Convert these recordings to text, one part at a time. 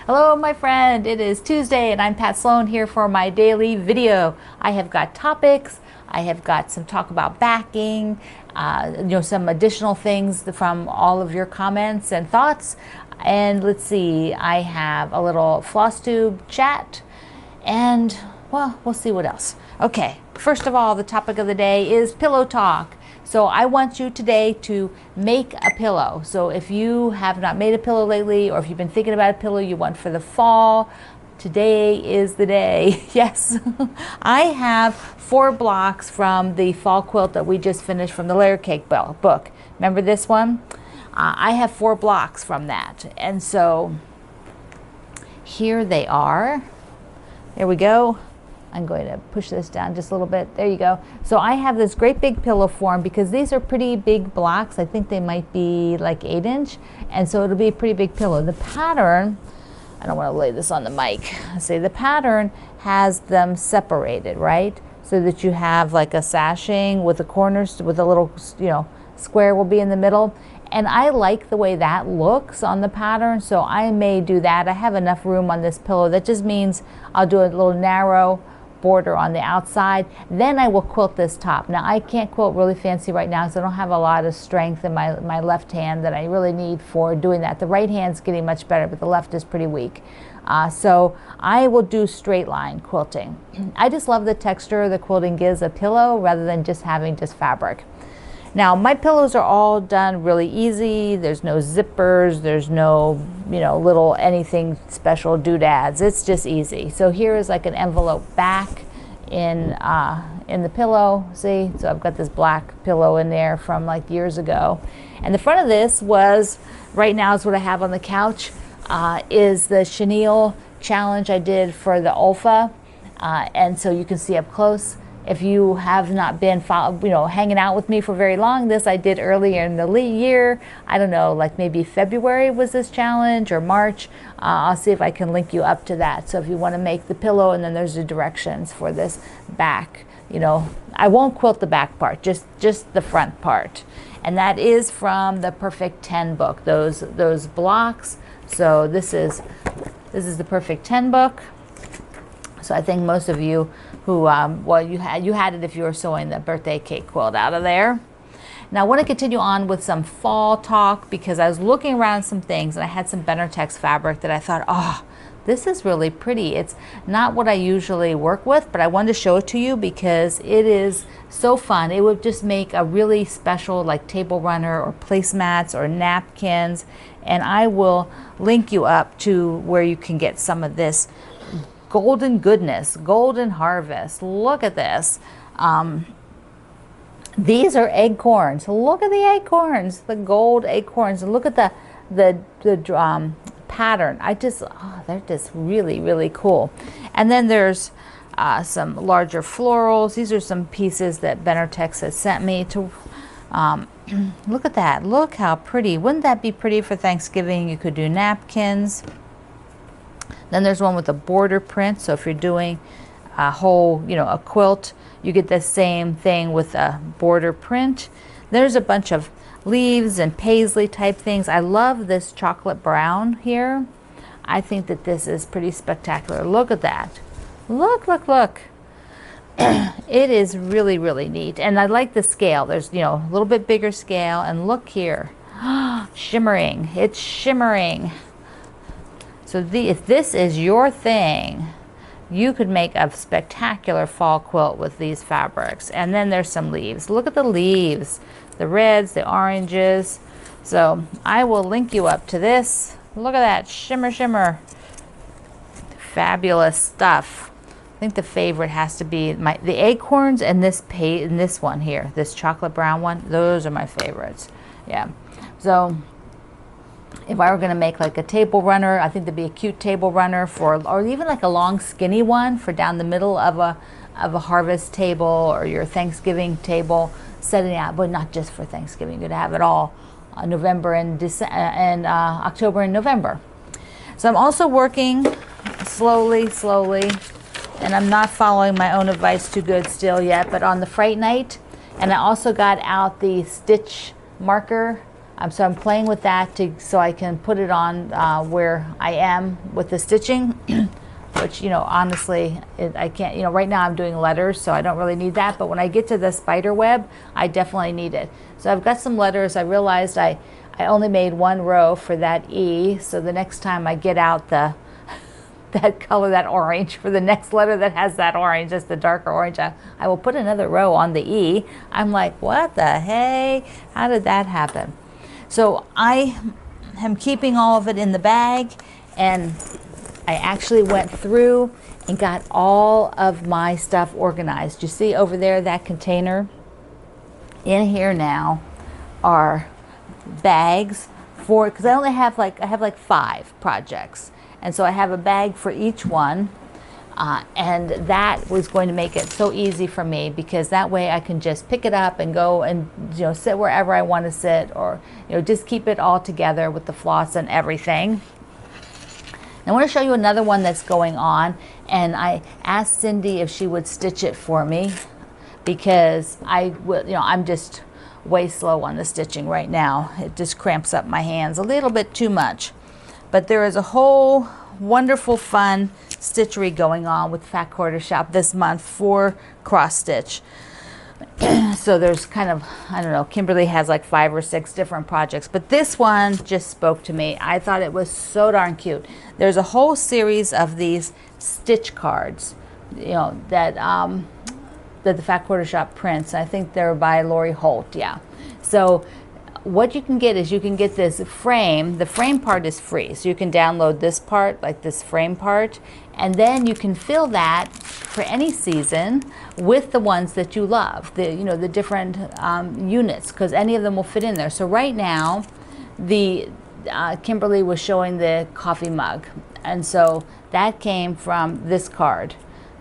Hello, my friend. It is Tuesday and I'm Pat Sloan here for my daily video. I have got topics. I have got some talk about backing, some additional things from all of your comments and thoughts. And let's see, I have a little FLOSS-Tube chat and, well, we'll see what else. Okay, first of all, the topic of the day is pillow talk. So I want you today to make a pillow. So if you have not made a pillow lately, or if you've been thinking about a pillow you want for the fall, today is the day. Yes, I have 4 blocks from the fall quilt that we just finished from the Layer Cake book. Remember this one? I have 4 blocks from that. And so here they are. There we go. I'm going to push this down just a little bit. There you go. So I have this great big pillow form because these are pretty big blocks. I think they might be like 8-inch. And so it'll be a pretty big pillow. The pattern, I don't want to lay this on the mic. Say the pattern has them separated, right? So that you have like a sashing with the corners, with a little, square will be in the middle. And I like the way that looks on the pattern, so I may do that. I have enough room on this pillow. That just means I'll do a little narrow border on the outside. Then I will quilt this top. Now I can't quilt really fancy right now because I don't have a lot of strength in my left hand that I really need for doing that. The right hand's getting much better, but the left is pretty weak. So I will do straight line quilting. I just love the texture the quilting gives a pillow rather than just having just fabric. Now my pillows are all done really easy. There's no zippers, there's no, little anything special doodads. It's just easy. So here is like an envelope back in the pillow. See, so I've got this black pillow in there from like years ago. And the front of this was, right now is what I have on the couch, is the chenille challenge I did for the Olfa. And so you can see up close. If you have not been hanging out with me for very long, this I did earlier in the year. I don't know, like maybe February was this challenge or March. I'll see if I can link you up to that. So if you want to make the pillow, and then there's the directions for this back. I won't quilt the back part, just the front part. And that is from the Perfect 10 book, those blocks. So this is the Perfect 10 book. So I think most of you who, you had it if you were sewing the birthday cake quilt out of there. Now I want to continue on with some fall talk because I was looking around some things and I had some Benartex fabric that I thought, oh, this is really pretty. It's not what I usually work with, but I wanted to show it to you because it is so fun. It would just make a really special like table runner or placemats or napkins. And I will link you up to where you can get some of this golden goodness, golden harvest. Look at this. These are acorns. Look at the acorns, the gold acorns, and look at the pattern. They're just really, really cool. And then there's some larger florals. These are some pieces that Benartex has sent me to. Look at that. Look how pretty. Wouldn't that be pretty for Thanksgiving? You could do napkins. Then there's one with a border print. So if you're doing a whole, a quilt, you get the same thing with a border print. There's a bunch of leaves and paisley type things. I love this chocolate brown here. I think that this is pretty spectacular. Look at that. Look, look, look. It is really, really neat. And I like the scale. There's, a little bit bigger scale. And look here. Shimmering. It's shimmering. So if this is your thing, you could make a spectacular fall quilt with these fabrics. And then there's some leaves. Look at the leaves, the reds, the oranges. So I will link you up to this. Look at that, shimmer, shimmer. Fabulous stuff. I think the favorite has to be the acorns and this one here, this chocolate brown one. Those are my favorites. Yeah. So if I were going to make like a table runner, I think there'd be a cute table runner or even like a long skinny one for down the middle of a harvest table or your Thanksgiving table, setting out, but not just for Thanksgiving. You could have it all November and October and November. So I'm also working slowly, and I'm not following my own advice too good still yet, but on the Fright Night. And I also got out the stitch marker. So I'm playing with that so I can put it on where I am with the stitching, which, you know, honestly, I can't, you know, right now I'm doing letters, so I don't really need that. But when I get to the spider web, I definitely need it. So I've got some letters. I realized I only made one row for that E. So the next time I get out that color, that orange, for the next letter that has that orange, just the darker orange, I will put another row on the E. I'm like, what the hey? How did that happen? So I am keeping all of it in the bag, and I actually went through and got all of my stuff organized. You see over there that container? In here now are bags for, because I only have I have like 5 projects. And so I have a bag for each one, and that was going to make it so easy for me, because that way I can just pick it up and go and, you know, sit wherever I want to sit, or, you know, just keep it all together with the floss and everything. I want to show you another one that's going on, and I asked Cindy if she would stitch it for me, because I'm just way slow on the stitching right now. It just cramps up my hands a little bit too much. But there is a whole wonderful fun stitchery going on with Fat Quarter Shop this month for cross stitch. So there's kind of, I don't know, Kimberly has like 5 or 6 different projects, but this one just spoke to me. I thought it was so darn cute. There's a whole series of these stitch cards, you know, that the Fat Quarter Shop prints. I think they're by Lori Holt, yeah. So what you can get is you can get this frame. The frame part is free, so you can download this part, like this frame part, and then you can fill that for any season with the ones that you love, the different units, because any of them will fit in there. So right now, Kimberly was showing the coffee mug, and so that came from this card,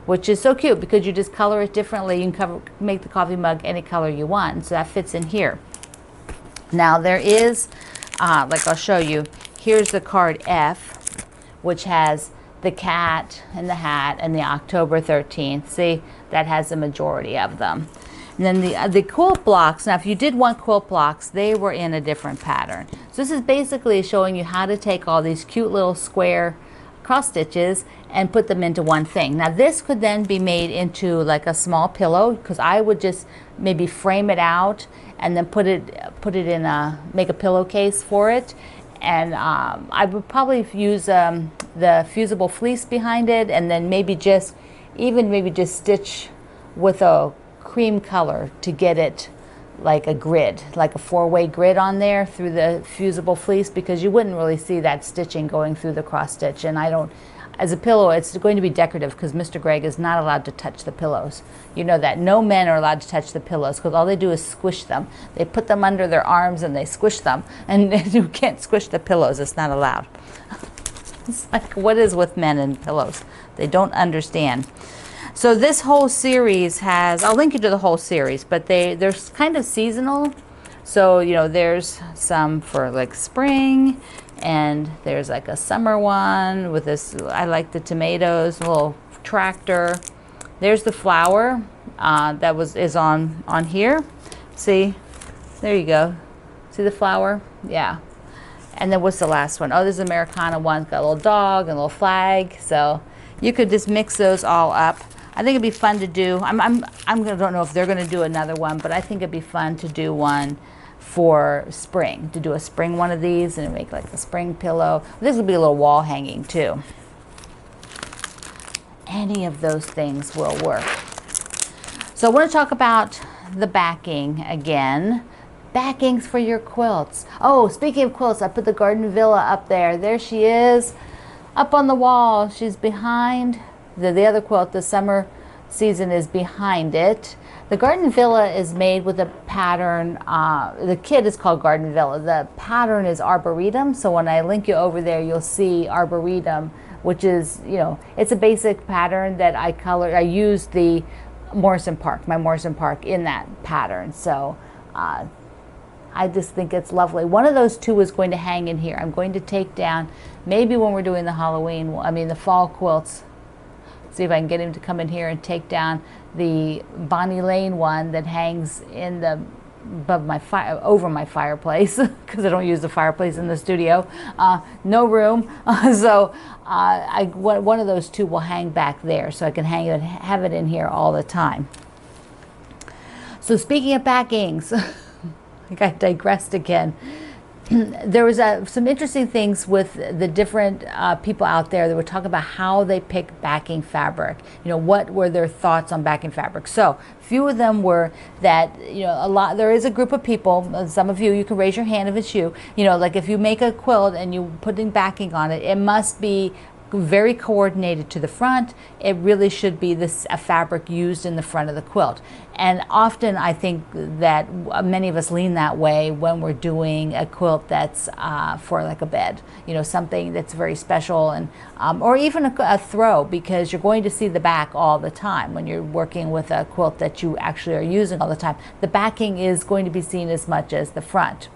which is so cute because you just color it differently. You can make the coffee mug any color you want, so that fits in here. Now there is, like I'll show you, here's the card F, which has the cat and the hat and the October 13th. See, that has the majority of them. And then the quilt blocks, now if you did want quilt blocks, they were in a different pattern. So this is basically showing you how to take all these cute little square cross stitches and put them into one thing. Now this could then be made into like a small pillow, because I would just maybe frame it out and then put it in make a pillowcase for it. And I would probably use the fusible fleece behind it, and then maybe just stitch with a cream color to get it like a grid, like a 4-way grid on there through the fusible fleece, because you wouldn't really see that stitching going through the cross stitch. And as a pillow, it's going to be decorative, because Mr. Greg is not allowed to touch the pillows. You know that. No men are allowed to touch the pillows, because all they do is squish them. They put them under their arms and they squish them, and you can't squish the pillows. It's not allowed. It's like, what is with men and pillows? They don't understand. So this whole series has, I'll link you to the whole series, but they're kind of seasonal. So, you know, there's some for like spring, and there's like a summer one with this, I like the tomatoes, a little tractor. There's the flower that is on here. See, there you go. See the flower? Yeah. And then what's the last one? Oh, there's the Americana one. Got a little dog and a little flag. So you could just mix those all up. I think it'd be fun to do. I don't know if they're going to do another one, but I think it'd be fun to do one for spring, to do a spring one of these and make like a spring pillow. This would be a little wall hanging too. Any of those things will work. So I want to talk about the backing again. Backings for your quilts. Oh, speaking of quilts, I put the Garden Villa up there. There she is, up on the wall. She's behind the other quilt. The summer season is behind it. The Garden Villa is made with a pattern. The kit is called Garden Villa. The pattern is Arboretum. So when I link you over there, you'll see Arboretum, which is, you know, it's a basic pattern that I colored. I used the Morrison Park, my Morrison Park, in that pattern. So I just think it's lovely. One of those two is going to hang in here. I'm going to take down, maybe when we're doing the the fall quilts, see if I can get him to come in here and take down the Bonnie Lane one that hangs in the above my over my fireplace because I don't use the fireplace in the studio. No room, so one of those two will hang back there, so I can have it in here all the time. So speaking of backings, I digressed again. There was some interesting things with the different people out there that were talking about how they pick backing fabric. What were their thoughts on backing fabric? So few of them were that, there is a group of people, some of you can raise your hand if it's you, like if you make a quilt and you putting backing on it, it must be very coordinated to the front. It really should be a fabric used in the front of the quilt. And often I think that many of us lean that way when we're doing a quilt that's for like a bed, something that's very special, and or even a throw, because you're going to see the back all the time when you're working with a quilt that you actually are using all the time. The backing is going to be seen as much as the front.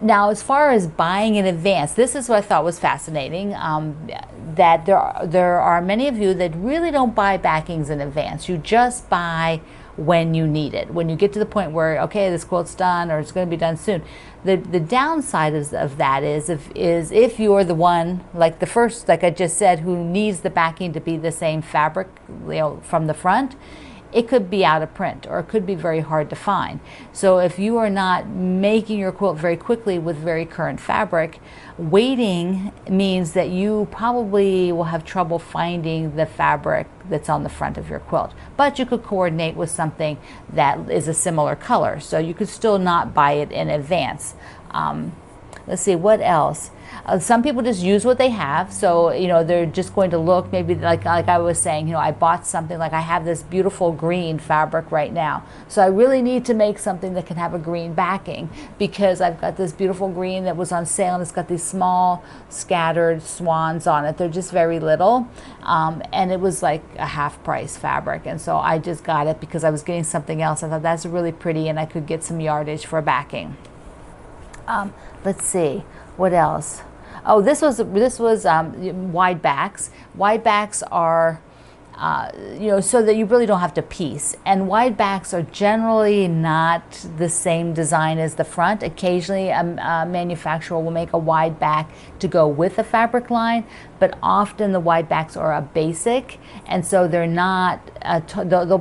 Now, as far as buying in advance, this is what I thought was fascinating, that there are many of you that really don't buy backings in advance. You just buy when you need it. When you get to the point where, okay, this quilt's done or it's going to be done soon. The downside of that is if you're the one, like the first, like I just said, who needs the backing to be the same fabric, from the front, it could be out of print, or it could be very hard to find. So if you are not making your quilt very quickly with very current fabric, waiting means that you probably will have trouble finding the fabric that's on the front of your quilt. But you could coordinate with something that is a similar color, so you could still not buy it in advance. Let's see, what else? Some people just use what they have, so they're just going to look, maybe like I was saying, I bought something, like I have this beautiful green fabric right now, so I really need to make something that can have a green backing, because I've got this beautiful green that was on sale, and it's got these small scattered swans on it. They're just very little, and it was like a half price fabric, and so I just got it because I was getting something else. I thought that's really pretty and I could get some yardage for backing. Let's see, what else? Oh, this was wide backs. Wide backs are, so that you really don't have to piece. And wide backs are generally not the same design as the front. Occasionally, a manufacturer will make a wide back to go with a fabric line, but often the wide backs are a basic, and so they're not.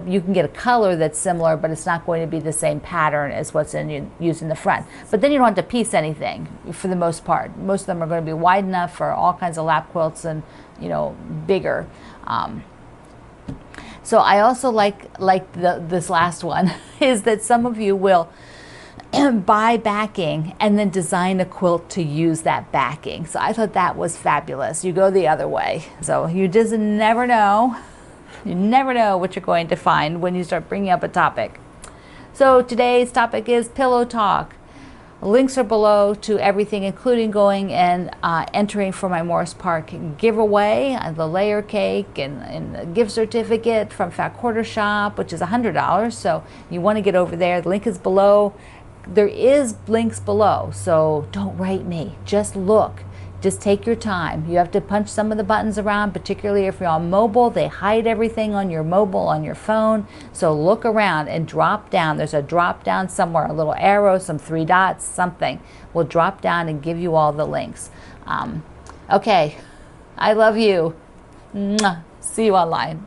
You can get a color that's similar, but it's not going to be the same pattern as what's used in the front. But then you don't have to piece anything for the most part. Most of them are going to be wide enough for all kinds of lap quilts and bigger. So I also like this last one is that some of you will buy backing and then design a quilt to use that backing. So I thought that was fabulous. You go the other way. So you just never know. You never know what you're going to find when you start bringing up a topic. So today's topic is pillow talk. Links are below to everything, including going and entering for my Morris Park giveaway, the layer cake and a gift certificate from Fat Quarter Shop, which is $100. So you want to get over there. The link is below. There is links below, so don't write me. Just look. Just take your time. You have to punch some of the buttons around, particularly if you're on mobile. They hide everything on your mobile, on your phone. So look around and drop down. There's a drop down somewhere, a little arrow, some 3 dots, something will drop down and give you all the links. Okay, I love you. Mwah. See you online.